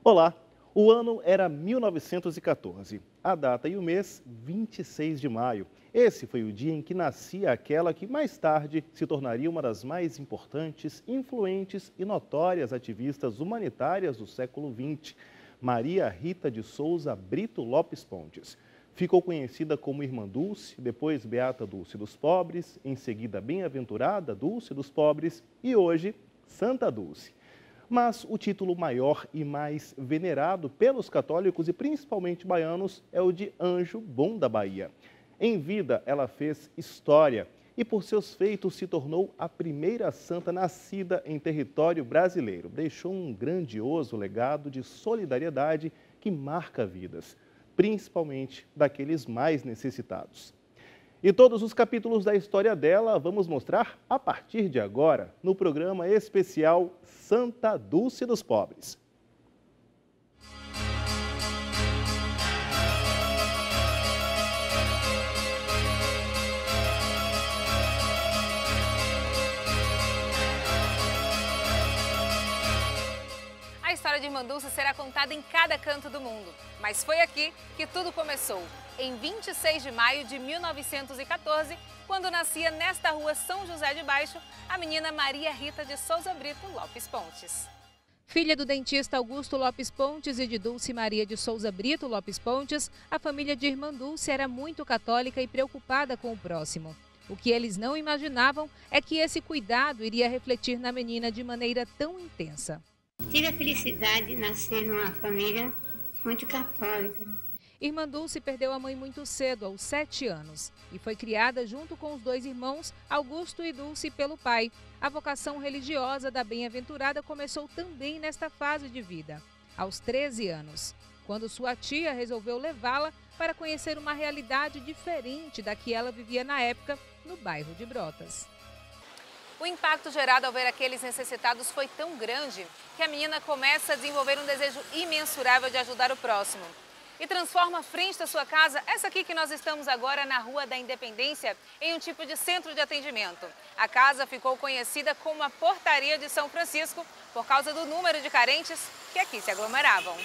Olá, o ano era 1914, a data e o mês 26 de maio. Esse foi o dia em que nascia aquela que mais tarde se tornaria uma das mais importantes, influentes e notórias ativistas humanitárias do século XX, Maria Rita de Souza Brito Lopes Pontes. Ficou conhecida como Irmã Dulce, depois Beata Dulce dos Pobres, em seguida Bem-aventurada Dulce dos Pobres e hoje Santa Dulce. Mas o título maior e mais venerado pelos católicos e principalmente baianos é o de Anjo Bom da Bahia. Em vida, ela fez história e por seus feitos se tornou a primeira santa nascida em território brasileiro. Deixou um grandioso legado de solidariedade que marca vidas, principalmente daqueles mais necessitados. E todos os capítulos da história dela vamos mostrar a partir de agora, no programa especial Santa Dulce dos Pobres. A história de Irmã Dulce será contada em cada canto do mundo. Mas foi aqui que tudo começou, em 26 de maio de 1914, quando nascia nesta rua São José de Baixo, a menina Maria Rita de Souza Brito Lopes Pontes. Filha do dentista Augusto Lopes Pontes e de Dulce Maria de Souza Brito Lopes Pontes, a família de Irmã Dulce era muito católica e preocupada com o próximo. O que eles não imaginavam é que esse cuidado iria refletir na menina de maneira tão intensa. Tive a felicidade de nascer numa família muito católica. Irmã Dulce perdeu a mãe muito cedo, aos 7 anos, e foi criada junto com os dois irmãos, Augusto e Dulce, pelo pai. A vocação religiosa da bem-aventurada começou também nesta fase de vida, aos 13 anos, quando sua tia resolveu levá-la para conhecer uma realidade diferente da que ela vivia na época, no bairro de Brotas. O impacto gerado ao ver aqueles necessitados foi tão grande que a menina começa a desenvolver um desejo imensurável de ajudar o próximo. E transforma a frente da sua casa, essa aqui que nós estamos agora na Rua da Independência, em um tipo de centro de atendimento. A casa ficou conhecida como a Portaria de São Francisco por causa do número de carentes que aqui se aglomeravam.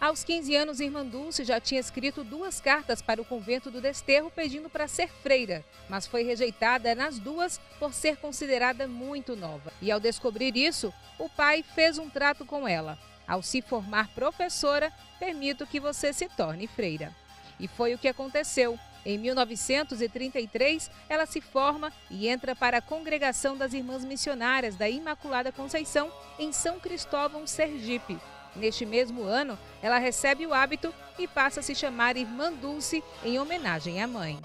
Aos 15 anos, Irmã Dulce já tinha escrito 2 cartas para o convento do Desterro pedindo para ser freira, mas foi rejeitada nas 2 por ser considerada muito nova. E ao descobrir isso, o pai fez um trato com ela. Ao se formar professora, permito que você se torne freira. E foi o que aconteceu. Em 1933, ela se forma e entra para a Congregação das Irmãs Missionárias da Imaculada Conceição, em São Cristóvão, Sergipe. Neste mesmo ano, ela recebe o hábito e passa a se chamar Irmã Dulce, em homenagem à mãe.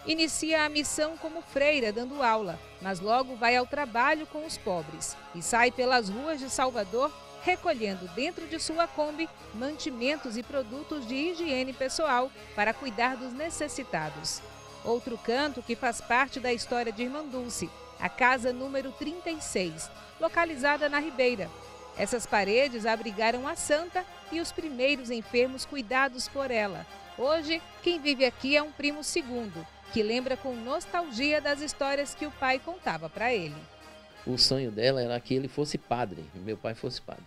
Inicia a missão como freira, dando aula, mas logo vai ao trabalho com os pobres e sai pelas ruas de Salvador, recolhendo dentro de sua Kombi mantimentos e produtos de higiene pessoal para cuidar dos necessitados. Outro canto que faz parte da história de Irmã Dulce, a casa número 36, localizada na Ribeira. Essas paredes abrigaram a santa e os primeiros enfermos cuidados por ela. Hoje, quem vive aqui é um primo segundo, que lembra com nostalgia das histórias que o pai contava para ele. O sonho dela era que ele fosse padre, meu pai fosse padre.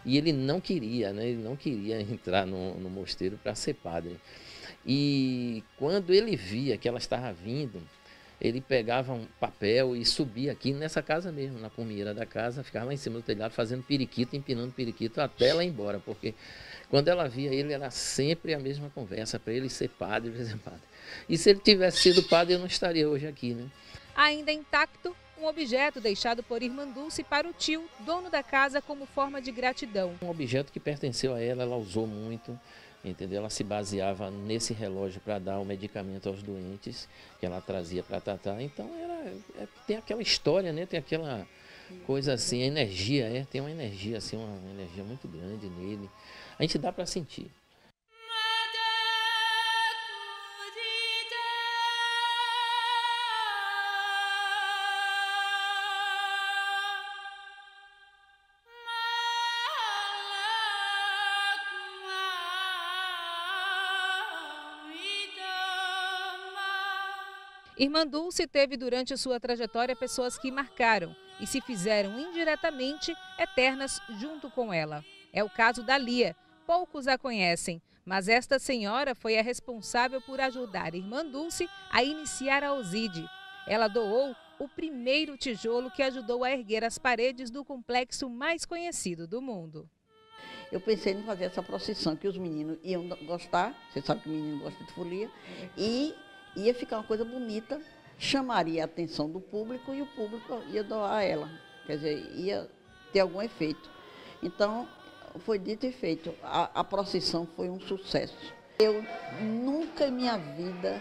E ele não queria, né? Ele não queria entrar no mosteiro para ser padre. E quando ele via que ela estava vindo, ele pegava um papel e subia aqui nessa casa mesmo, na pomieira da casa, ficava lá em cima do telhado fazendo periquito, empinando periquito até ela ir embora, porque quando ela via ele era sempre a mesma conversa, para ele ser padre, E se ele tivesse sido padre, eu não estaria hoje aqui, né? Ainda intacto, um objeto deixado por Irmã Dulce para o tio, dono da casa, como forma de gratidão. Um objeto que pertenceu a ela, ela usou muito, entendeu? Ela se baseava nesse relógio para dar o medicamento aos doentes que ela trazia para tratar. Então tem aquela história, né? Tem aquela coisa assim, a energia, tem uma energia assim, uma energia muito grande nele. A gente dá para sentir. Irmã Dulce teve durante sua trajetória pessoas que marcaram e se fizeram indiretamente eternas junto com ela. É o caso da Lia. Poucos a conhecem, mas esta senhora foi a responsável por ajudar a irmã Dulce a iniciar a OSID. Ela doou o primeiro tijolo que ajudou a erguer as paredes do complexo mais conhecido do mundo. Eu pensei em fazer essa procissão que os meninos iam gostar, você sabe que o menino gosta de folia, e ia ficar uma coisa bonita, chamaria a atenção do público e o público ia doar a ela, quer dizer, ia ter algum efeito. Então, foi dito e feito, a procissão foi um sucesso. Eu nunca em minha vida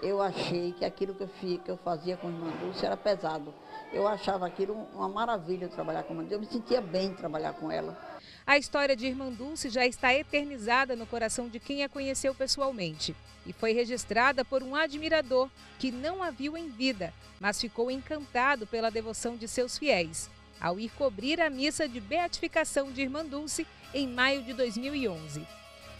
eu achei que aquilo que eu fazia com a irmã Dulce era pesado. Eu achava aquilo uma maravilha trabalhar com a irmã Dulce, eu me sentia bem trabalhar com ela. A história de irmã Dulce já está eternizada no coração de quem a conheceu pessoalmente e foi registrada por um admirador que não a viu em vida, mas ficou encantado pela devoção de seus fiéis, ao ir cobrir a missa de beatificação de irmã Dulce em maio de 2011.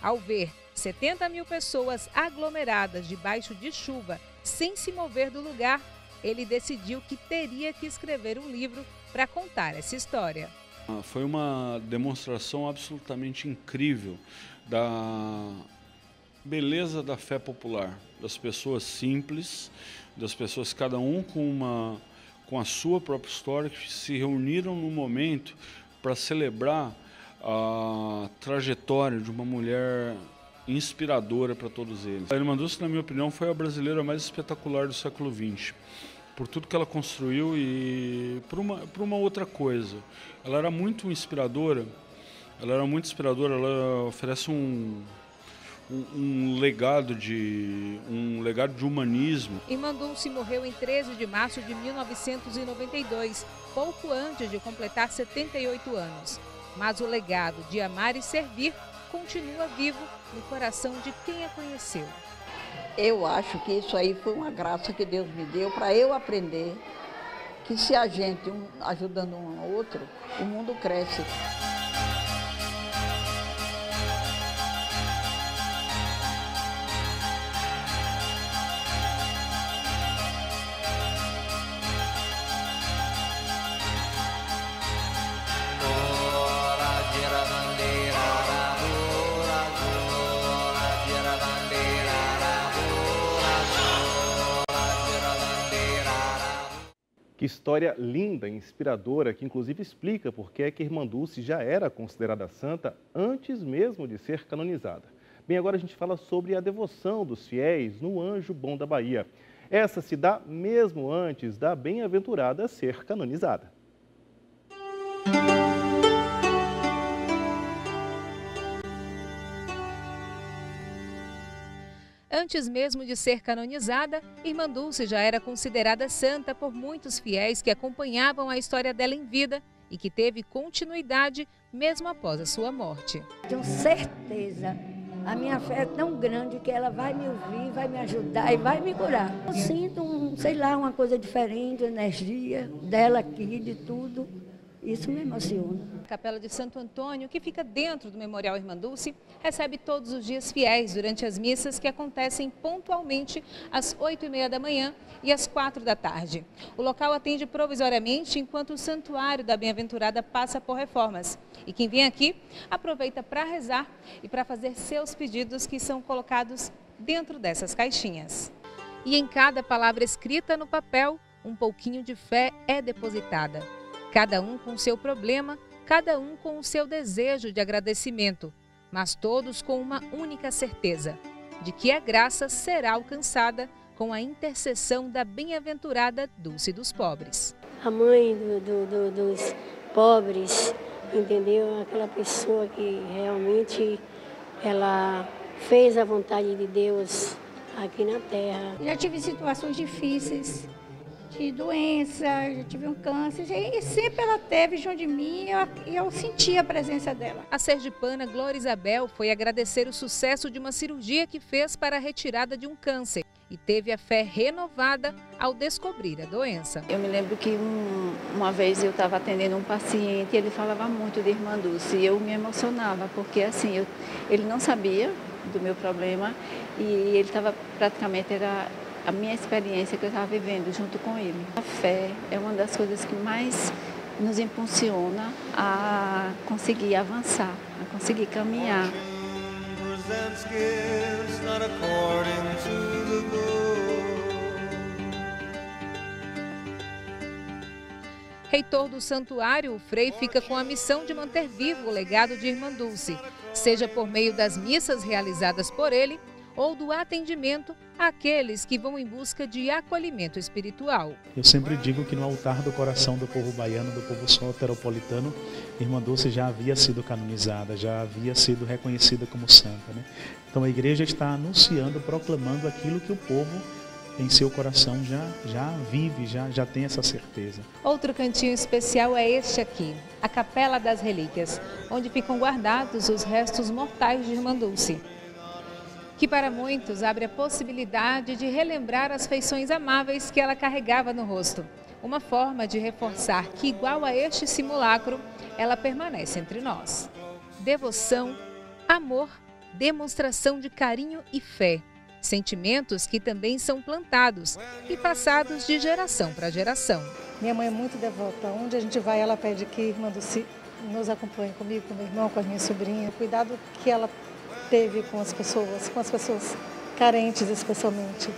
Ao ver 70 mil pessoas aglomeradas debaixo de chuva, sem se mover do lugar, ele decidiu que teria que escrever um livro para contar essa história. Foi uma demonstração absolutamente incrível da beleza da fé popular, das pessoas simples, das pessoas cada um com a sua própria história, que se reuniram num momento para celebrar a trajetória de uma mulher inspiradora para todos eles. A irmã Dulce, na minha opinião, foi a brasileira mais espetacular do século XX, por tudo que ela construiu e por uma outra coisa. Ela era muito inspiradora, ela oferece um legado de humanismo. Irmã Dulce morreu em 13 de março de 1992, pouco antes de completar 78 anos. Mas o legado de amar e servir continua vivo no coração de quem a conheceu. Eu acho que isso aí foi uma graça que Deus me deu para eu aprender que se a gente ajudando um ao outro, o mundo cresce. Que história linda, inspiradora, que inclusive explica por que a irmã Dulce já era considerada santa antes mesmo de ser canonizada. Bem, agora a gente fala sobre a devoção dos fiéis no Anjo Bom da Bahia. Essa se dá mesmo antes da bem-aventurada ser canonizada. Antes mesmo de ser canonizada, irmã Dulce já era considerada santa por muitos fiéis que acompanhavam a história dela em vida e que teve continuidade mesmo após a sua morte. Tenho certeza, a minha fé é tão grande que ela vai me ouvir, vai me ajudar e vai me curar. Eu sinto, sei lá, uma coisa diferente, energia dela aqui, de tudo. Isso me emociona. A Capela de Santo Antônio, que fica dentro do Memorial Irmã Dulce, recebe todos os dias fiéis durante as missas que acontecem pontualmente às 8h30 da manhã e às 4 da tarde. O local atende provisoriamente enquanto o Santuário da Bem-aventurada passa por reformas. E quem vem aqui aproveita para rezar e para fazer seus pedidos que são colocados dentro dessas caixinhas. E em cada palavra escrita no papel, um pouquinho de fé é depositada. Cada um com o seu problema, cada um com o seu desejo de agradecimento, mas todos com uma única certeza, de que a graça será alcançada com a intercessão da bem-aventurada Dulce dos Pobres. A mãe dos pobres, entendeu? Aquela pessoa que realmente ela fez a vontade de Deus aqui na terra. Já tive situações difíceis, de doença, já tive um câncer, e sempre ela teve junto de mim e eu senti a presença dela. A sergipana Glória Isabel foi agradecer o sucesso de uma cirurgia que fez para a retirada de um câncer e teve a fé renovada ao descobrir a doença. Eu me lembro que uma vez eu estava atendendo um paciente e ele falava muito de irmã Dulce e eu me emocionava, porque assim, ele não sabia do meu problema e ele estava praticamente, era a minha experiência que eu estava vivendo junto com ele. A fé é uma das coisas que mais nos impulsiona a conseguir avançar, a conseguir caminhar. Reitor do santuário, o Frei fica com a missão de manter vivo o legado de Irmã Dulce, seja por meio das missas realizadas por ele ou do atendimento àqueles que vão em busca de acolhimento espiritual. Eu sempre digo que no altar do coração do povo baiano, do povo soteropolitano, Irmã Dulce já havia sido canonizada, já havia sido reconhecida como santa, né? Então a igreja está anunciando, proclamando aquilo que o povo em seu coração já vive, já tem essa certeza. Outro cantinho especial é este aqui, a Capela das Relíquias, onde ficam guardados os restos mortais de Irmã Dulce, que para muitos abre a possibilidade de relembrar as feições amáveis que ela carregava no rosto. Uma forma de reforçar que, igual a este simulacro, ela permanece entre nós. Devoção, amor, demonstração de carinho e fé. Sentimentos que também são plantados e passados de geração para geração. Minha mãe é muito devota. Onde a gente vai, ela pede que Irmã Dulce nos acompanhe comigo, com meu irmão, com a minha sobrinha. O cuidado que ela teve com as pessoas carentes especialmente.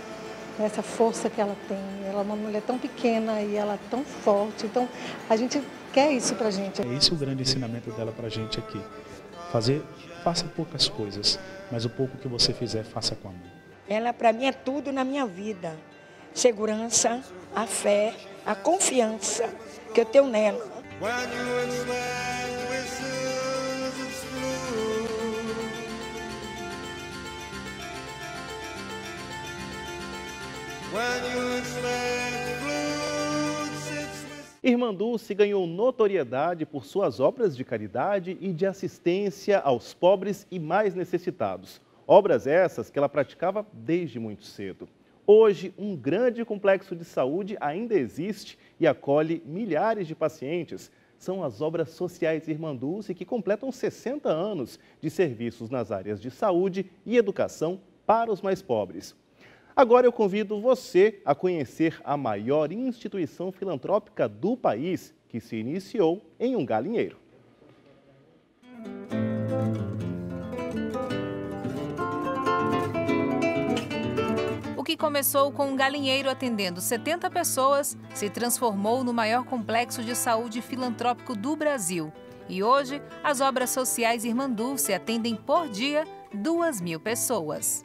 Essa força que ela tem. Ela é uma mulher tão pequena e ela é tão forte. Então, a gente quer isso pra gente. É esse o grande ensinamento dela pra gente aqui. Faça poucas coisas, mas o pouco que você fizer, faça com amor. Ela, para mim, é tudo na minha vida. Segurança, a fé, a confiança que eu tenho nela. Irmã Dulce ganhou notoriedade por suas obras de caridade e de assistência aos pobres e mais necessitados. Obras essas que ela praticava desde muito cedo. Hoje, um grande complexo de saúde ainda existe e acolhe milhares de pacientes. São as obras sociais Irmã Dulce que completam 60 anos de serviços nas áreas de saúde e educação para os mais pobres. Agora eu convido você a conhecer a maior instituição filantrópica do país, que se iniciou em um galinheiro. O que começou com um galinheiro atendendo 70 pessoas se transformou no maior complexo de saúde filantrópico do Brasil. E hoje, as obras sociais Irmã Dulce atendem por dia 2.000 pessoas.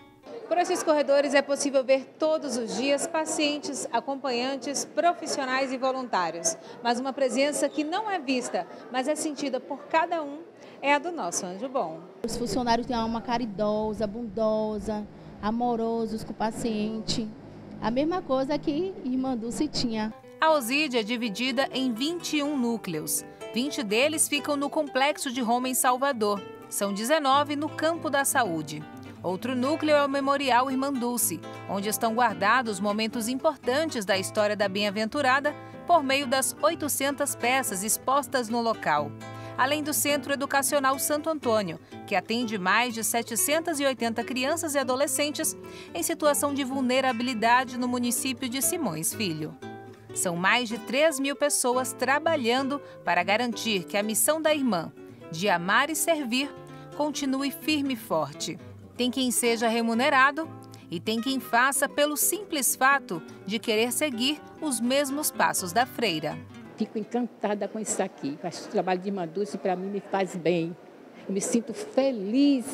Por esses corredores é possível ver todos os dias pacientes, acompanhantes, profissionais e voluntários. Mas uma presença que não é vista, mas é sentida por cada um, é a do nosso anjo bom. Os funcionários têm uma alma caridosa, bondosa, amorosos com o paciente. A mesma coisa que Irmã Dulce tinha. A Osídia é dividida em 21 núcleos. 20 deles ficam no Complexo de Roma, em Salvador. São 19 no campo da saúde. Outro núcleo é o Memorial Irmã Dulce, onde estão guardados momentos importantes da história da bem-aventurada por meio das 800 peças expostas no local. Além do Centro Educacional Santo Antônio, que atende mais de 780 crianças e adolescentes em situação de vulnerabilidade no município de Simões Filho. São mais de 3.000 pessoas trabalhando para garantir que a missão da irmã, de amar e servir, continue firme e forte. Tem quem seja remunerado e tem quem faça pelo simples fato de querer seguir os mesmos passos da freira. Fico encantada com isso aqui. O trabalho de Irmã Dulce para mim me faz bem. Eu me sinto feliz,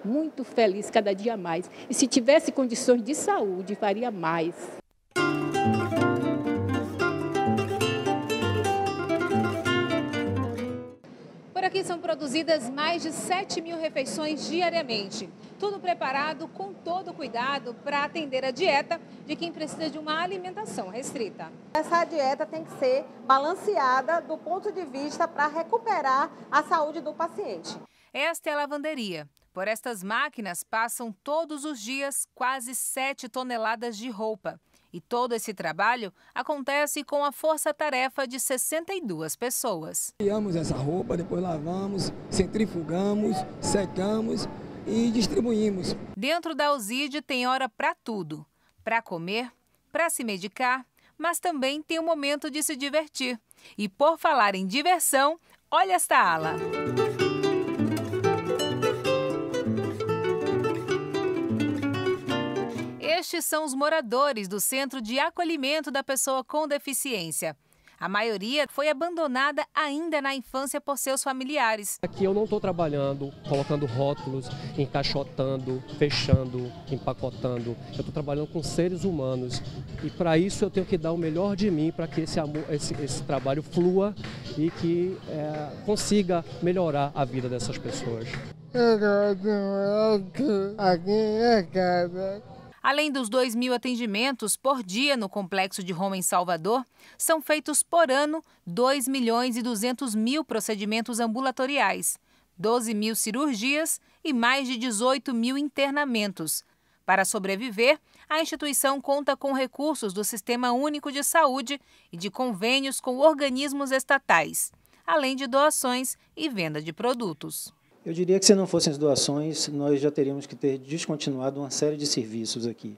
muito feliz cada dia mais. E se tivesse condições de saúde, faria mais. Por aqui são produzidas mais de 7.000 refeições diariamente. Tudo preparado com todo cuidado para atender a dieta de quem precisa de uma alimentação restrita. Essa dieta tem que ser balanceada do ponto de vista para recuperar a saúde do paciente. Esta é a lavanderia. Por estas máquinas passam todos os dias quase 7 toneladas de roupa. E todo esse trabalho acontece com a força-tarefa de 62 pessoas. Criamos essa roupa, depois lavamos, centrifugamos, secamos e distribuímos. Dentro da Osídia tem hora para tudo. Para comer, para se medicar, mas também tem um momento de se divertir. E por falar em diversão, olha esta ala. Estes são os moradores do Centro de Acolhimento da Pessoa com Deficiência. A maioria foi abandonada ainda na infância por seus familiares. Aqui eu não estou trabalhando, colocando rótulos, encaixotando, fechando, empacotando. Eu estou trabalhando com seres humanos e para isso eu tenho que dar o melhor de mim para que esse trabalho flua e que consiga melhorar a vida dessas pessoas. Além dos 2.000 atendimentos por dia no complexo de Roma em Salvador, são feitos por ano 2.200.000 procedimentos ambulatoriais, 12.000 cirurgias e mais de 18.000 internamentos. Para sobreviver, a instituição conta com recursos do Sistema Único de Saúde e de convênios com organismos estatais, além de doações e venda de produtos. Eu diria que se não fossem as doações, nós já teríamos que ter descontinuado uma série de serviços aqui.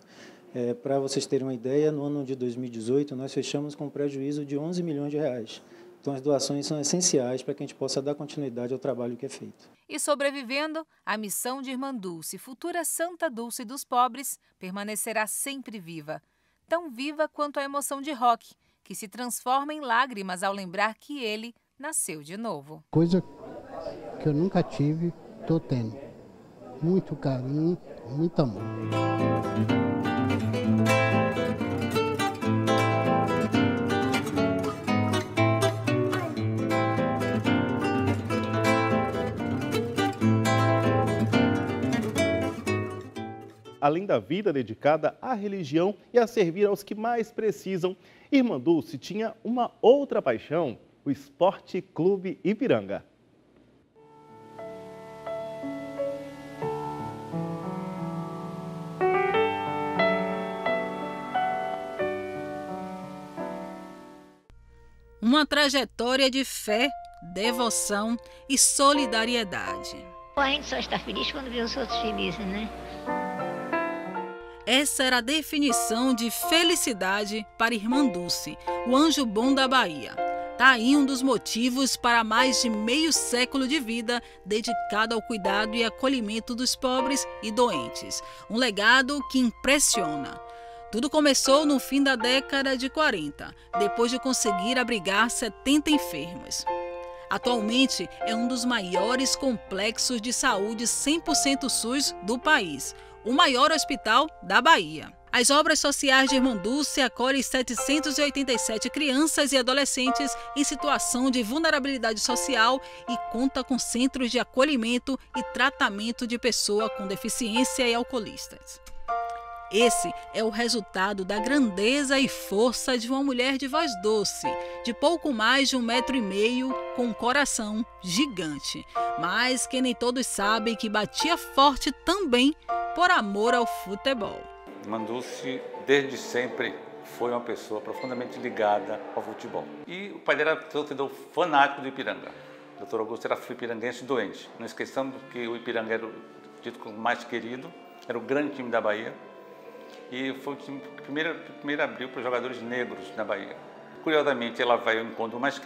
Para vocês terem uma ideia, no ano de 2018, nós fechamos com um prejuízo de 11 milhões de reais. Então, as doações são essenciais para que a gente possa dar continuidade ao trabalho que é feito. E sobrevivendo, a missão de Irmã Dulce, futura Santa Dulce dos pobres, permanecerá sempre viva. Tão viva quanto a emoção de Roque, que se transforma em lágrimas ao lembrar que ele nasceu de novo. Coisa que eu nunca tive, estou tendo. Muito carinho, muito amor. Além da vida dedicada à religião e a servir aos que mais precisam, Irmã Dulce tinha uma outra paixão, o Esporte Clube Ipiranga. Uma trajetória de fé, devoção e solidariedade. A gente só está feliz quando vê os outros felizes, né? Essa era a definição de felicidade para Irmã Dulce, o anjo bom da Bahia. Tá aí um dos motivos para mais de meio século de vida dedicado ao cuidado e acolhimento dos pobres e doentes. Um legado que impressiona. Tudo começou no fim da década de 40, depois de conseguir abrigar 70 enfermos. Atualmente é um dos maiores complexos de saúde 100% SUS do país, o maior hospital da Bahia. As obras sociais de Irmã Dulce acolhem 787 crianças e adolescentes em situação de vulnerabilidade social e conta com centros de acolhimento e tratamento de pessoa com deficiência e alcoolistas. Esse é o resultado da grandeza e força de uma mulher de voz doce, de pouco mais de 1,5 m, com um coração gigante, mas que nem todos sabem que batia forte também por amor ao futebol. Irmã Dulce, desde sempre, foi uma pessoa profundamente ligada ao futebol. E o pai dela era torcedor fanático do Ipiranga. O Dr. Augusto era piranguense doente. Não esqueçamos que o Ipiranga era o dito como mais querido, era o grande time da Bahia. E foi o time que primeiro abriu para os jogadores negros na Bahia. Curiosamente, ela vai ao encontro mais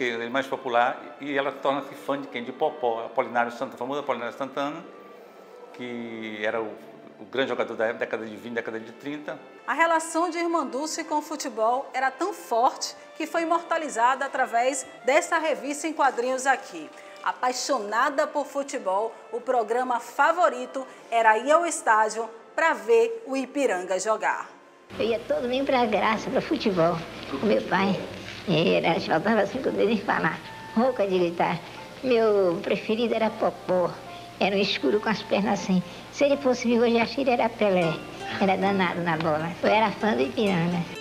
popular e ela torna-se fã de quem? De Popó, Apolinário Santana, famoso Apolinário Santana, que era o grande jogador da década de 20, década de 30. A relação de Irmã Dulce com o futebol era tão forte que foi imortalizada através dessa revista em quadrinhos aqui. Apaixonada por futebol, o programa favorito era ir ao estádio para ver o Ipiranga jogar. Eu ia todo domingo para a graça, para o futebol. O meu pai faltava assim com o dedo em falar, rouca de gritar. Meu preferido era Popó, era um escuro com as pernas assim. Se ele fosse vivo hoje, acho que ele era Pelé, era danado na bola. Eu era fã do Ipiranga.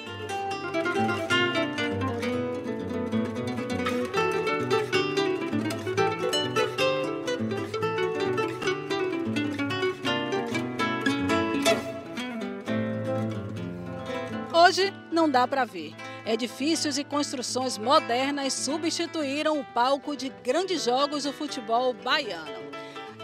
Hoje não dá para ver. Edifícios e construções modernas substituíram o palco de grandes jogos do futebol baiano.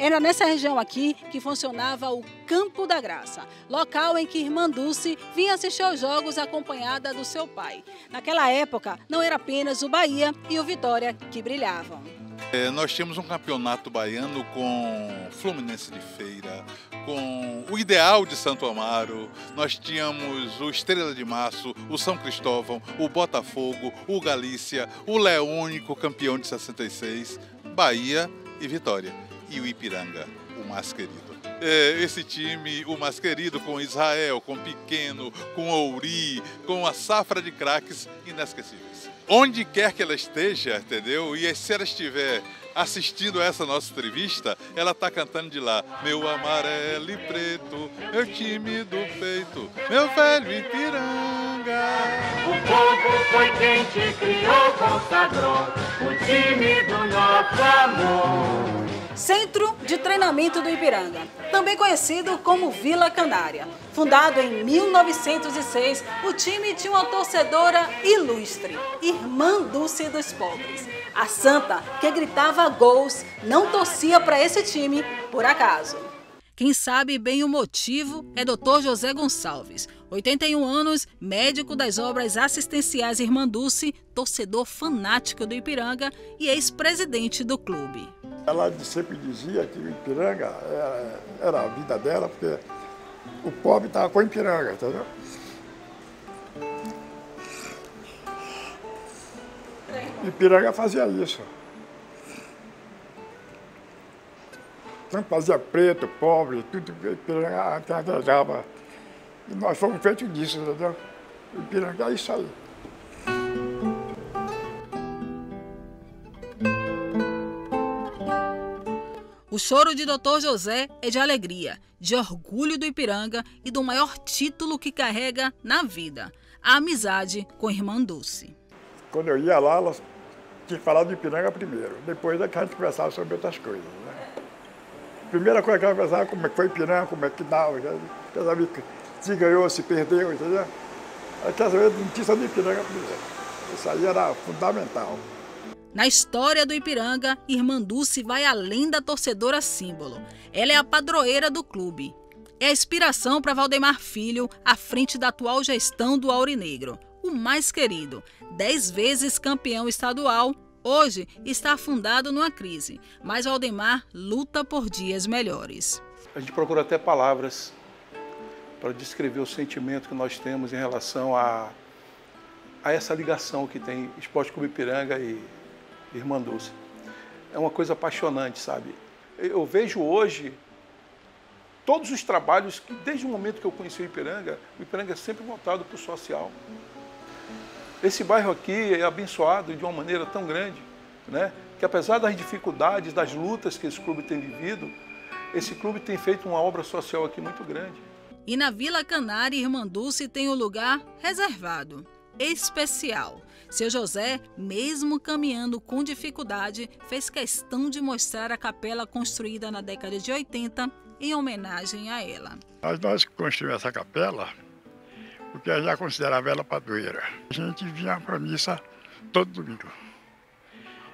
Era nessa região aqui que funcionava o Campo da Graça, local em que Irmã Dulce vinha assistir aos jogos acompanhada do seu pai. Naquela época, não era apenas o Bahia e o Vitória que brilhavam. Nós tínhamos um campeonato baiano com Fluminense de Feira, com o Ideal de Santo Amaro, nós tínhamos o Estrela de Março, o São Cristóvão, o Botafogo, o Galícia, o Leônico, campeão de 66, Bahia e Vitória. E o Ipiranga, o mais querido. Esse time, o mais querido, com Israel, com Pequeno, com Ouri, com a safra de craques inesquecíveis. Onde quer que ela esteja, entendeu? E se ela estiver assistindo essa nossa entrevista, ela está cantando de lá. Meu amarelo e preto, meu time do peito, meu velho Ipiranga. O povo foi quem te criou, consagrou o time do nosso amor. Centro de Treinamento do Ipiranga, também conhecido como Vila Canária. Fundado em 1906, o time tinha uma torcedora ilustre, Irmã Dulce dos Pobres. A santa, que gritava gols, não torcia para esse time por acaso. Quem sabe bem o motivo é Dr. José Gonçalves, 81 anos, médico das obras assistenciais Irmã Dulce, torcedor fanático do Ipiranga e ex-presidente do clube. Ela sempre dizia que o Ipiranga era a vida dela, porque o pobre estava com o Ipiranga, entendeu? Ipiranga fazia isso. Então fazia preto, pobre, tudo que Ipiranga agregava. E nós fomos feitos disso, entendeu? Ipiranga é isso aí. O choro de Dr. José é de alegria, de orgulho do Ipiranga e do maior título que carrega na vida, a amizade com Irmã Dulce. Quando eu ia lá, ela tinha que falar do Ipiranga primeiro, depois a gente conversava sobre outras coisas. Né? Primeira coisa que ela conversava, como é que foi o Ipiranga, como é que dava, quer saber se ganhou, se perdeu, entendeu? Ela quer saber de notícia do Ipiranga primeiro. Isso aí era fundamental. Na história do Ipiranga, Irmã Dulce vai além da torcedora símbolo. Ela é a padroeira do clube. É a inspiração para Valdemar Filho, à frente da atual gestão do Aurinegro. O mais querido, 10 vezes campeão estadual, hoje está afundado numa crise. Mas Valdemar luta por dias melhores. A gente procura até palavras para descrever o sentimento que nós temos em relação a essa ligação que tem Esporte Clube Ipiranga e Irmã Dulce. É uma coisa apaixonante, sabe? Eu vejo hoje todos os trabalhos que, desde o momento que eu conheci o Ipiranga é sempre voltado para o social. Esse bairro aqui é abençoado de uma maneira tão grande, né? Que apesar das dificuldades, das lutas que esse clube tem vivido, esse clube tem feito uma obra social aqui muito grande. E na Vila Canária, Irmã Dulce tem um lugar reservado, especial. Seu José, mesmo caminhando com dificuldade, fez questão de mostrar a capela construída na década de 80 em homenagem a ela. Nós construímos essa capela porque eu já considerava ela padroeira. A gente vinha para a missa todo domingo.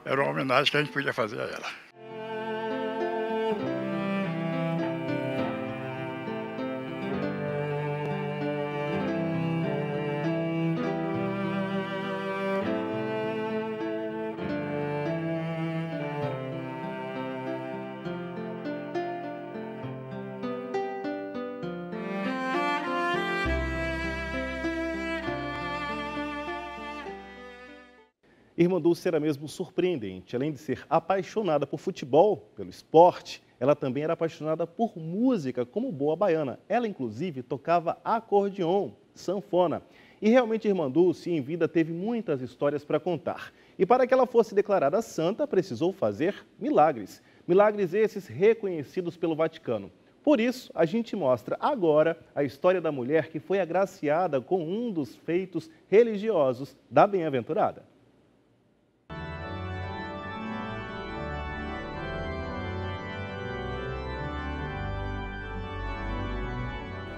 Era uma homenagem que a gente podia fazer a ela. Irmã Dulce era mesmo surpreendente. Além de ser apaixonada por futebol, pelo esporte, ela também era apaixonada por música, como boa baiana. Ela, inclusive, tocava acordeon, sanfona. E realmente, Irmã Dulce, em vida, teve muitas histórias para contar. E para que ela fosse declarada santa, precisou fazer milagres. Milagres esses reconhecidos pelo Vaticano. Por isso, a gente mostra agora a história da mulher que foi agraciada com um dos feitos religiosos da Bem-aventurada.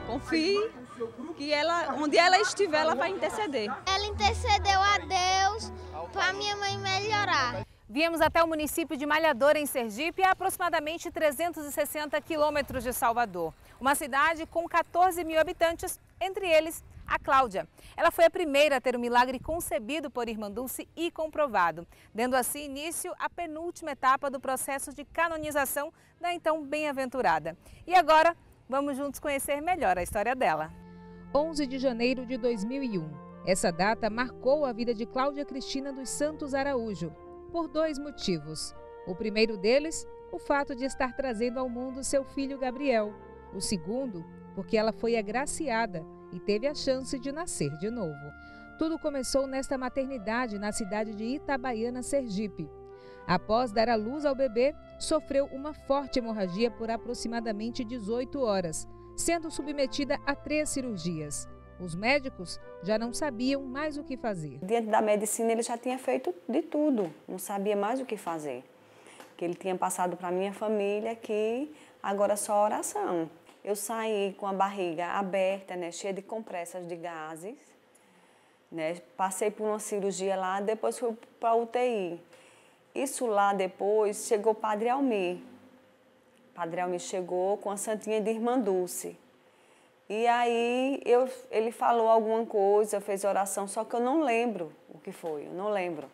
Confie que onde ela estiver, ela vai interceder. Ela intercedeu a Deus para minha mãe melhorar. Viemos até o município de Malhador, em Sergipe, a aproximadamente 360 quilômetros de Salvador. Uma cidade com 14 mil habitantes, entre eles a Cláudia. Ela foi a primeira a ter um milagre concebido por Irmandulce e comprovado, dando assim início à penúltima etapa do processo de canonização da então bem-aventurada. E agora, vamos juntos conhecer melhor a história dela. 11 de janeiro de 2001. Essa data marcou a vida de Cláudia Cristina dos Santos Araújo, por 2 motivos. O primeiro deles, o fato de estar trazendo ao mundo seu filho Gabriel. O segundo, porque ela foi agraciada e teve a chance de nascer de novo. Tudo começou nesta maternidade na cidade de Itabaiana, Sergipe. Após dar à luz ao bebê, sofreu uma forte hemorragia por aproximadamente 18 horas, sendo submetida a 3 cirurgias. Os médicos já não sabiam mais o que fazer. Diante da medicina, ele já tinha feito de tudo, não sabia mais o que fazer. Que ele tinha passado para a minha família que agora só oração. Eu saí com a barriga aberta, né, cheia de compressas de gases, né, passei por uma cirurgia lá, depois fui para a UTI. Isso lá depois chegou o Padre Almir. O Padre Almir chegou com a santinha de Irmandulce. E aí ele falou alguma coisa, fez oração, só que eu não lembro o que foi, eu não lembro.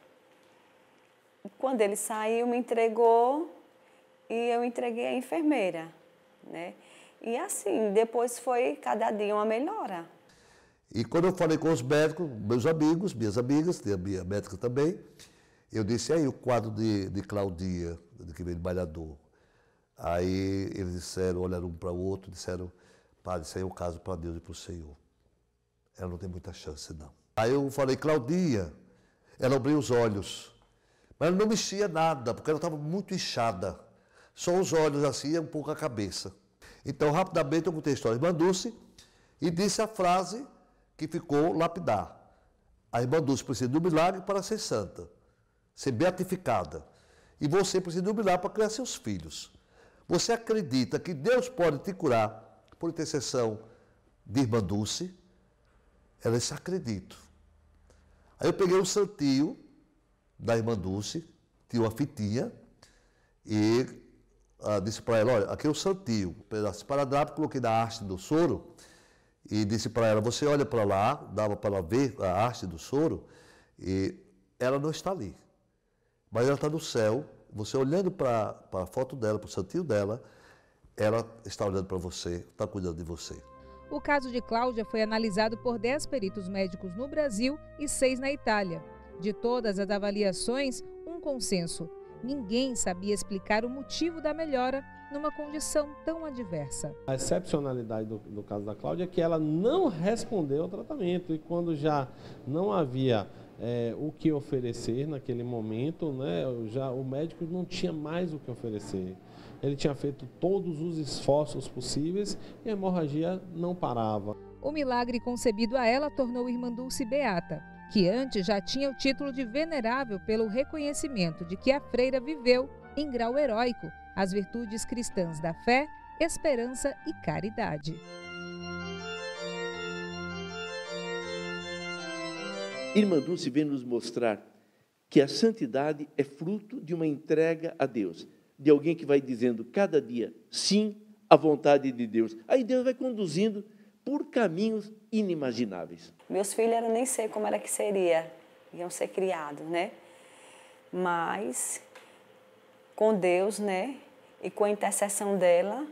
Quando ele saiu, me entregou e eu entreguei à enfermeira, né? E assim, depois foi cada dia uma melhora. E quando eu falei com os médicos, meus amigos, minhas amigas, tem a minha médica também, eu disse, aí o quadro de Claudinha, que veio de Malhador. Aí eles disseram, olharam um para o outro, disseram, padre, isso aí é um caso para Deus e para o Senhor. Ela não tem muita chance, não. Aí eu falei, Claudinha, ela abriu os olhos, mas ela não mexia nada, porque ela estava muito inchada. Só os olhos assim e um pouco a cabeça. Então, rapidamente, eu contei a história de Irmandulce e disse a frase que ficou lapidar. A Irmandulce precisa de um milagre para ser santa, ser beatificada. E você precisa de um milagre para criar seus filhos. Você acredita que Deus pode te curar por intercessão de Irmandulce? Ela disse, acredito. Aí eu peguei um santinho da Irmandulce, tinha uma fitinha, e disse para ela, olha, aqui é o santinho, um pedaço de esparadrapo, coloquei na haste do soro, e disse para ela, você olha para lá, dava para ela ver a haste do soro, e ela não está ali. Mas ela está no céu, você olhando para a foto dela, para o santinho dela, ela está olhando para você, está cuidando de você. O caso de Cláudia foi analisado por 10 peritos médicos no Brasil e 6 na Itália. De todas as avaliações, um consenso. Ninguém sabia explicar o motivo da melhora numa condição tão adversa. A excepcionalidade do caso da Cláudia é que ela não respondeu ao tratamento e quando já não havia o que oferecer naquele momento, né, o médico não tinha mais o que oferecer. Ele tinha feito todos os esforços possíveis e a hemorragia não parava. O milagre concebido a ela tornou Irmandulce beata, que antes já tinha o título de venerável pelo reconhecimento de que a freira viveu, em grau heróico, as virtudes cristãs da fé, esperança e caridade. Irmandulce vem nos mostrar que a santidade é fruto de uma entrega a Deus, de alguém que vai dizendo cada dia sim à vontade de Deus. Aí Deus vai conduzindo por caminhos inimagináveis. Meus filhos, eu nem sei como era que seria, iam ser criados, né? Mas com Deus, né? E com a intercessão dela,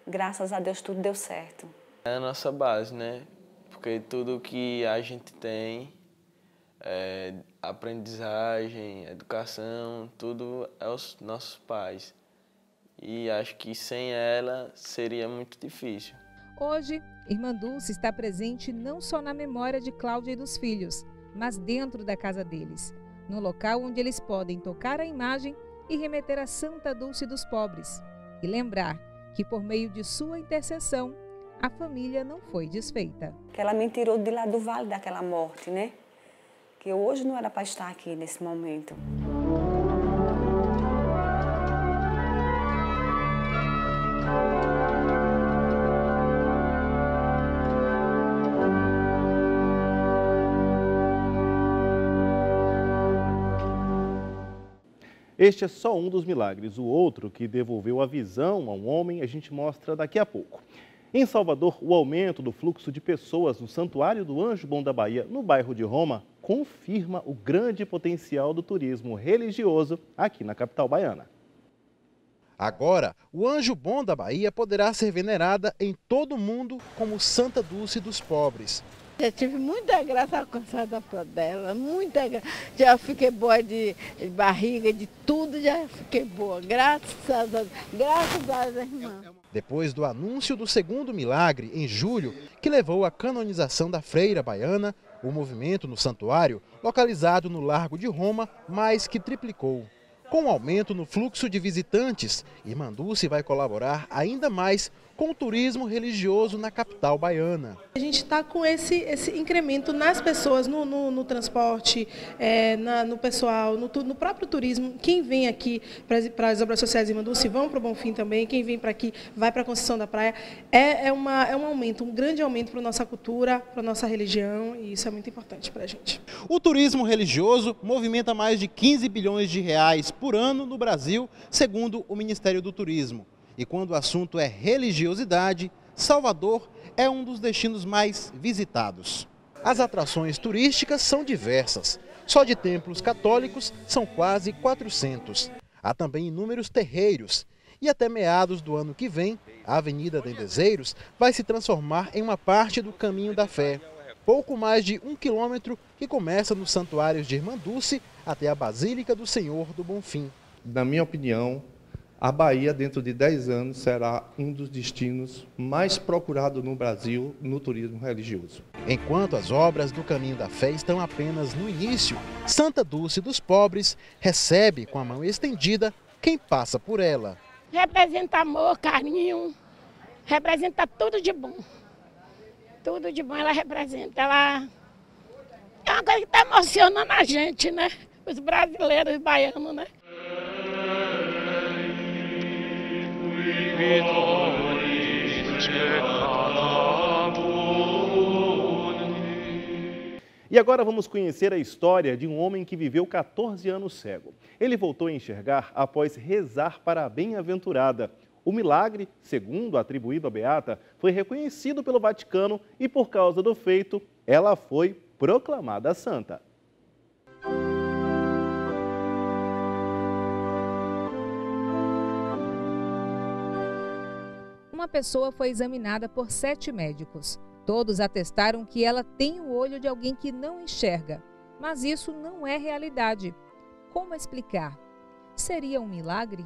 graças a Deus tudo deu certo. É a nossa base, né? Porque tudo que a gente tem, aprendizagem, educação, tudo é os nossos pais. E acho que sem ela seria muito difícil. Hoje, Irmandulce está presente não só na memória de Cláudia e dos filhos, mas dentro da casa deles, no local onde eles podem tocar a imagem e remeter a Santa Dulce dos Pobres. E lembrar que, por meio de sua intercessão, a família não foi desfeita. Que ela me tirou de lá do vale daquela morte, né? Que hoje não era para estar aqui nesse momento. Este é só um dos milagres. O outro, que devolveu a visão a um homem, a gente mostra daqui a pouco. Em Salvador, o aumento do fluxo de pessoas no Santuário do Anjo Bom da Bahia, no bairro de Roma, confirma o grande potencial do turismo religioso aqui na capital baiana. Agora, o Anjo Bom da Bahia poderá ser venerada em todo o mundo como Santa Dulce dos Pobres. Já tive muita graça alcançada por dela, muita graça. Já fiquei boa de barriga, de tudo, já fiquei boa. Graças a Deus, irmã. Depois do anúncio do segundo milagre, em julho, que levou à canonização da freira baiana, o movimento no santuário, localizado no Largo de Roma, mais que triplicou. Com o aumento no fluxo de visitantes, Irmã Dulce vai colaborar ainda mais com o turismo religioso na capital baiana. A gente está com esse incremento nas pessoas, no transporte, no pessoal, no próprio turismo. Quem vem aqui para as obras sociais de Irmã Dulce vão para o Bonfim também, quem vem para aqui vai para a Conceição da Praia. É um aumento, um grande aumento para a nossa cultura, para a nossa religião, e isso é muito importante para a gente. O turismo religioso movimenta mais de 15 bilhões de reais por ano no Brasil, segundo o Ministério do Turismo. E quando o assunto é religiosidade, Salvador é um dos destinos mais visitados. As atrações turísticas são diversas. Só de templos católicos são quase 400. Há também inúmeros terreiros. E até meados do ano que vem, a Avenida Dendezeiros vai se transformar em uma parte do Caminho da Fé. Pouco mais de 1 quilômetro que começa nos santuários de Irmã Dulce até a Basílica do Senhor do Bonfim. Na minha opinião, a Bahia, dentro de 10 anos, será um dos destinos mais procurados no Brasil no turismo religioso. Enquanto as obras do Caminho da Fé estão apenas no início, Santa Dulce dos Pobres recebe com a mão estendida quem passa por ela. Representa amor, carinho, representa tudo de bom. Tudo de bom ela representa. Ela é uma coisa que está emocionando a gente, né? Os brasileiros baianos, né? E agora vamos conhecer a história de um homem que viveu 14 anos cego. Ele voltou a enxergar após rezar para a bem-aventurada. O milagre, segundo atribuído à beata, foi reconhecido pelo Vaticano e, por causa do feito, ela foi proclamada santa. Uma pessoa foi examinada por 7 médicos. Todos atestaram que ela tem o olho de alguém que não enxerga. Mas isso não é realidade. Como explicar? Seria um milagre?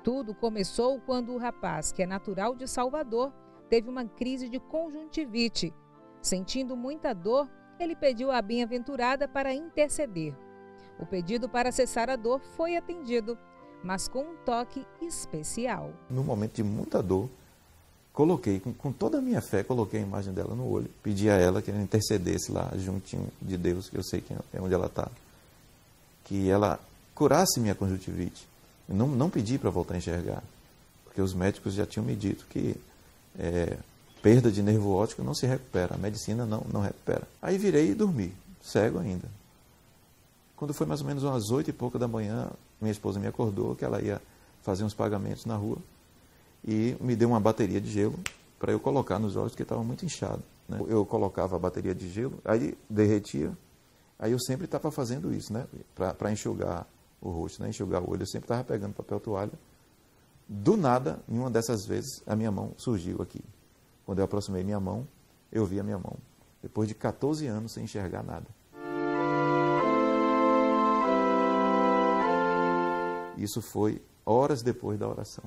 Tudo começou quando o rapaz, que é natural de Salvador, teve uma crise de conjuntivite. Sentindo muita dor, ele pediu à bem-aventurada para interceder. O pedido para cessar a dor foi atendido, mas com um toque especial. No momento de muita dor, coloquei, com toda a minha fé, coloquei a imagem dela no olho. Pedi a ela que ela intercedesse lá, juntinho de Deus, que eu sei que é onde ela está. Que ela curasse minha conjuntivite. Eu não pedi para voltar a enxergar, porque os médicos já tinham me dito que perda de nervo óptico não se recupera, a medicina não recupera. Aí virei e dormi, cego ainda. Quando foi mais ou menos umas 8 e pouca da manhã, minha esposa me acordou que ela ia fazer uns pagamentos na rua e me deu uma bateria de gelo para eu colocar nos olhos, porque estava muito inchado, né? Eu colocava a bateria de gelo, aí derretia, aí eu sempre estava fazendo isso, né? Para enxugar o rosto, né? Enxugar o olho, eu sempre estava pegando papel toalha. Do nada, em uma dessas vezes, a minha mão surgiu aqui. Quando eu aproximei minha mão, eu vi a minha mão. Depois de 14 anos sem enxergar nada. Isso foi horas depois da oração.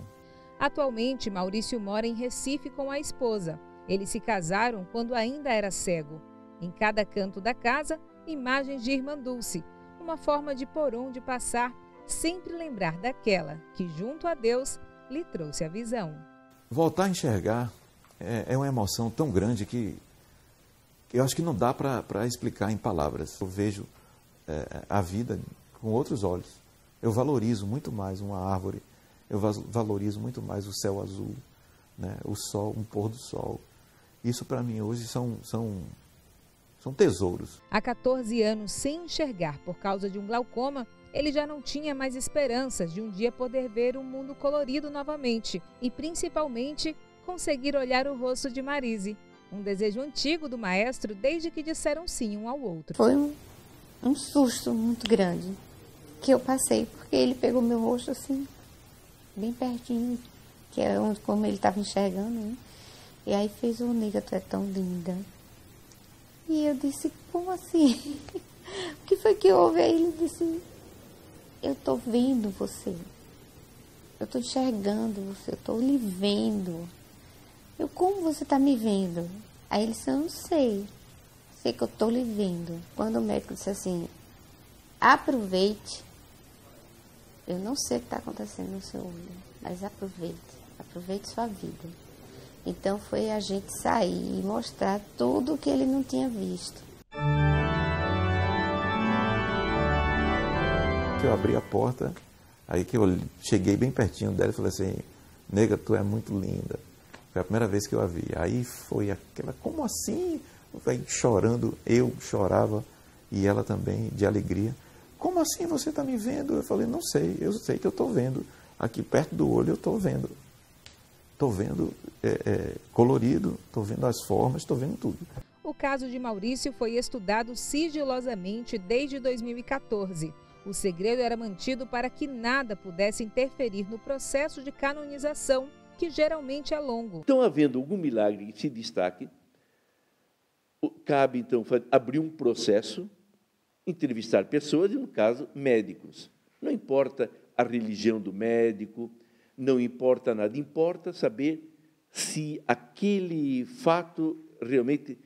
Atualmente, Maurício mora em Recife com a esposa. Eles se casaram quando ainda era cego. Em cada canto da casa, imagens de Irmã Dulce. Uma forma de por onde passar, sempre lembrar daquela que, junto a Deus, lhe trouxe a visão. Voltar a enxergar é uma emoção tão grande que eu acho que não dá para explicar em palavras. Eu vejo a vida com outros olhos. Eu valorizo muito mais uma árvore, eu valorizo muito mais o céu azul, né? O sol, um pôr do sol. Isso para mim hoje são tesouros. Há 14 anos sem enxergar por causa de um glaucoma, ele já não tinha mais esperanças de um dia poder ver um mundo colorido novamente e, principalmente, conseguir olhar o rosto de Marise. Um desejo antigo do maestro desde que disseram sim um ao outro. Foi um susto muito grande que eu passei, porque ele pegou meu rosto assim, bem pertinho, que é onde, como ele estava enxergando, né? E aí fez: "Ô, nega, tu é tão linda". E eu disse: "Como assim? O que foi que houve?" Aí ele disse: "Eu tô vendo você, eu tô enxergando você, eu tô lhe vendo". Eu: "Como você tá me vendo?" Aí ele disse: "Eu não sei que eu tô lhe vendo". Quando o médico disse assim: "Aproveite, eu não sei o que está acontecendo no seu olho, mas aproveite sua vida". Então foi a gente sair e mostrar tudo o que ele não tinha visto. Eu abri a porta, aí que eu cheguei bem pertinho dela e falei assim: "Nega, tu é muito linda". Foi a primeira vez que eu a vi. Aí foi aquela: "Como assim?" Aí chorando, eu chorava e ela também, de alegria. "Como assim você está me vendo?" Eu falei: "Não sei, eu sei que eu estou vendo. Aqui perto do olho eu estou vendo. Estou vendo colorido, estou vendo as formas, estou vendo tudo". O caso de Maurício foi estudado sigilosamente desde 2014. O segredo era mantido para que nada pudesse interferir no processo de canonização, que geralmente é longo. Então, havendo algum milagre que se destaque, cabe, então, abrir um processo, entrevistar pessoas, e, no caso, médicos. Não importa a religião do médico, não importa nada. Importa saber se aquele fato realmente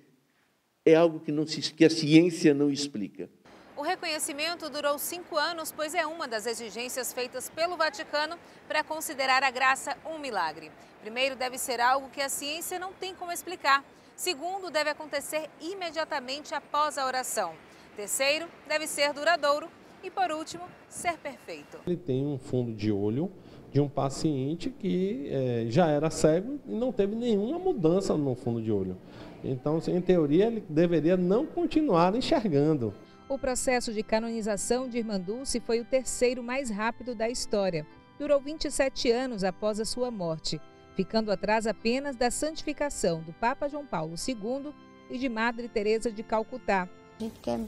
é algo que a ciência não explica. O reconhecimento durou 5 anos, pois é uma das exigências feitas pelo Vaticano para considerar a graça um milagre. Primeiro, deve ser algo que a ciência não tem como explicar. Segundo, deve acontecer imediatamente após a oração. Terceiro, deve ser duradouro. E, por último, ser perfeito. Ele tem um fundo de olho de um paciente que já era cego e não teve nenhuma mudança no fundo de olho. Então, em teoria, ele deveria não continuar enxergando. O processo de canonização de Irmã Dulce foi o terceiro mais rápido da história. Durou 27 anos após a sua morte, ficando atrás apenas da santificação do Papa João Paulo II e de Madre Teresa de Calcutá. A gente quer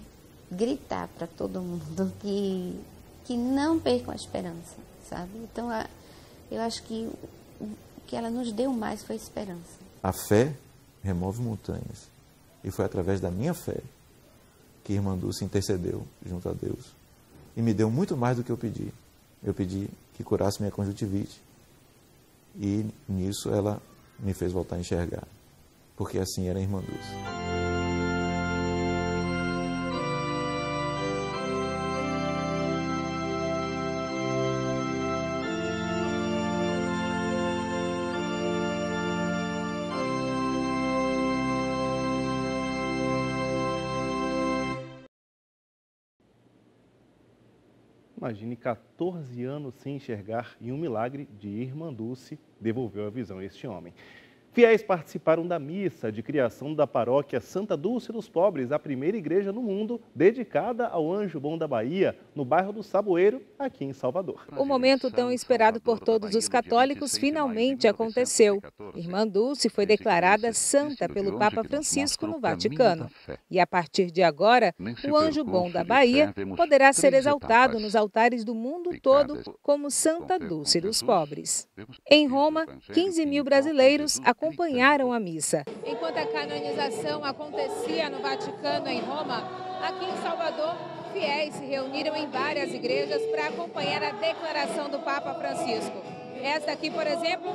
gritar para todo mundo que não percam a esperança, sabe? Então, eu acho que o que ela nos deu mais foi esperança. A fé remove montanhas. E foi através da minha fé que Irmã Dulce intercedeu junto a Deus. E me deu muito mais do que eu pedi. Eu pedi que curasse minha conjuntivite. E nisso ela me fez voltar a enxergar. Porque assim era a Irmã Dulce. Imagine 14 anos sem enxergar e um milagre de Irmã Dulce devolveu a visão a este homem. Fiéis participaram da missa de criação da paróquia Santa Dulce dos Pobres, a primeira igreja no mundo dedicada ao Anjo Bom da Bahia, no bairro do Saboeiro, aqui em Salvador. O momento tão esperado por todos os católicos finalmente aconteceu. Irmã Dulce foi declarada santa pelo Papa Francisco no Vaticano. E a partir de agora, o Anjo Bom da Bahia poderá ser exaltado nos altares do mundo todo como Santa Dulce dos Pobres. Em Roma, 15 mil brasileiros acompanharam a missa. Enquanto a canonização acontecia no Vaticano, em Roma, aqui em Salvador, fiéis se reuniram em várias igrejas para acompanhar a declaração do Papa Francisco. Esta aqui, por exemplo,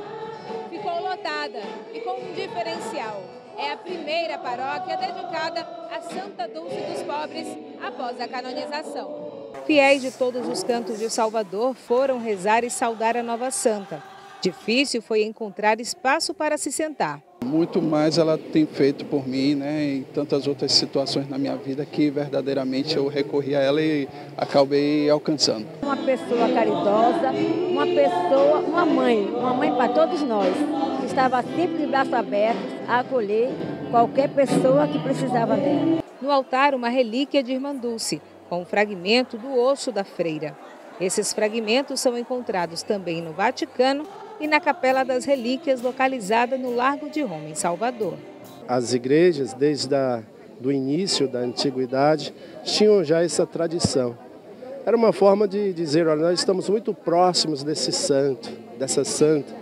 ficou lotada e com um diferencial. É a primeira paróquia dedicada a Santa Dulce dos Pobres após a canonização. Fiéis de todos os cantos de Salvador foram rezar e saudar a nova santa. Difícil foi encontrar espaço para se sentar. Muito mais ela tem feito por mim, né, em tantas outras situações na minha vida que verdadeiramente eu recorri a ela e acabei alcançando. Uma pessoa caridosa, uma mãe para todos nós. Estava sempre de braços abertos a acolher qualquer pessoa que precisava dela. No altar, uma relíquia de Irmã Dulce, com um fragmento do osso da freira. Esses fragmentos são encontrados também no Vaticano e na Capela das Relíquias, localizada no Largo de Roma, em Salvador. As igrejas, desde do início da antiguidade, tinham já essa tradição. Era uma forma de dizer, olha, nós estamos muito próximos desse santo, dessa santa.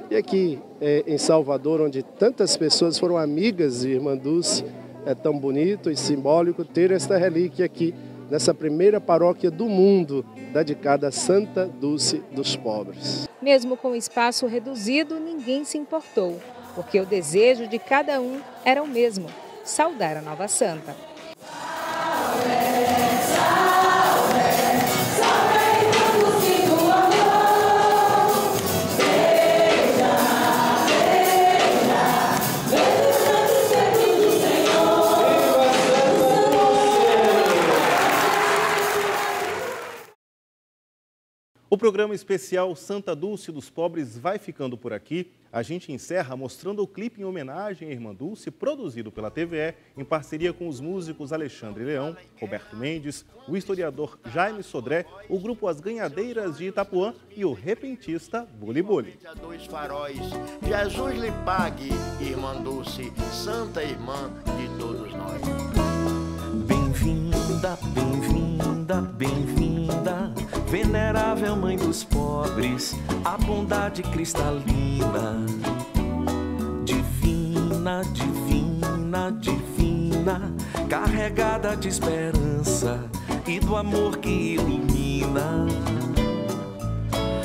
E aqui em Salvador, onde tantas pessoas foram amigas de Irmã Dulce, é tão bonito e simbólico ter esta relíquia aqui, nessa primeira paróquia do mundo, dedicada a Santa Dulce dos Pobres. Mesmo com o espaço reduzido, ninguém se importou, porque o desejo de cada um era o mesmo: saudar a nova santa. O programa especial Santa Dulce dos Pobres vai ficando por aqui. A gente encerra mostrando o clipe em homenagem à Irmã Dulce, produzido pela TVE, em parceria com os músicos Alexandre Leão, Roberto Mendes, o historiador Jaime Sodré, o grupo As Ganhadeiras de Itapuã e o repentista Buli Buli. Dois faróis, Jesus lhe pague, Irmã Dulce, Santa Irmã de todos nós. Bem-vinda, bem-vinda, bem-vinda, venerável Mãe dos Pobres, a bondade cristalina, divina, divina, divina, carregada de esperança e do amor que ilumina.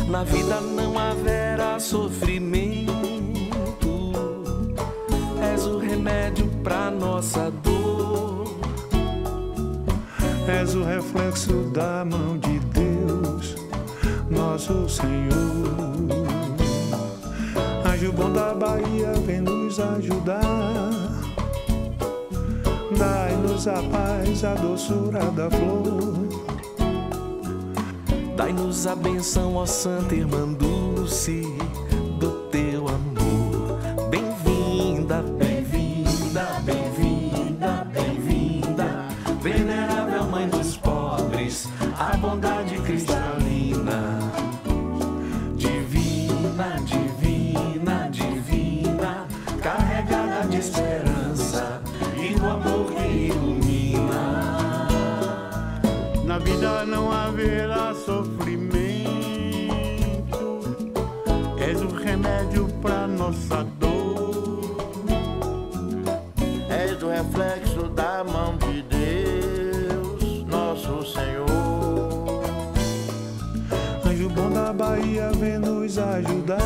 Na vida não haverá sofrimento, és o remédio pra nossa dor. És o reflexo da mão de Deus, nosso Senhor. Anjo bom da Bahia, vem nos ajudar. Dai-nos a paz, a doçura da flor. Dai-nos a benção, ó Santa Irmã Dulce, do teu amor. Bem-vinda, bem-vinda, bem-vinda, bem-vinda, venerável Mãe dos Pobres, a bondade cristalina, divina, divina, divina, carregada de esperança e do amor que ilumina. Na vida não haverá sofrimento, és o remédio pra nossa dor. És o reflexo da mão de Deus, nosso Senhor. Anjo bom da Bahia, vem nos ajudar.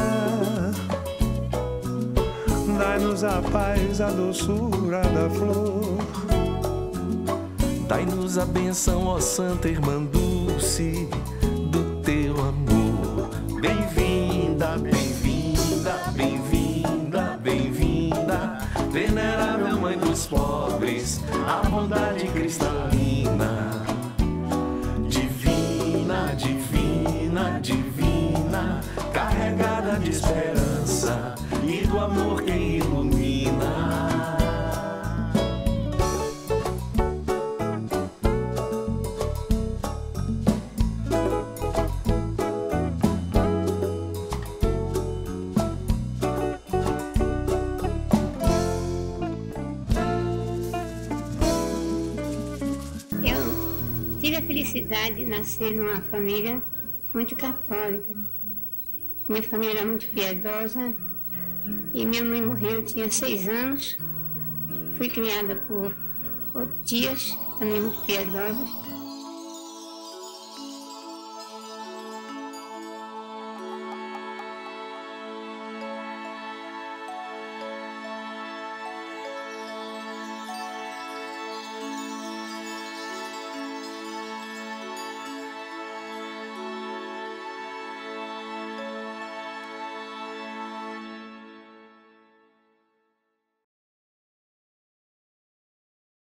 Dai-nos a paz, a doçura da flor. Dai-nos a benção, ó Santa Irmã Dulce, do teu amor. Bem-vinda, bem-vinda, bem-vinda, bem-vinda, venerável Mãe dos Pobres, a bondade cristalina, divina, divina, divina, carregada de esperança e do amor que ilumina. Tive a felicidade de nascer numa família muito católica. Minha família era muito piedosa e minha mãe morreu, eu tinha 6 anos. Fui criada por tias, também muito piedosas.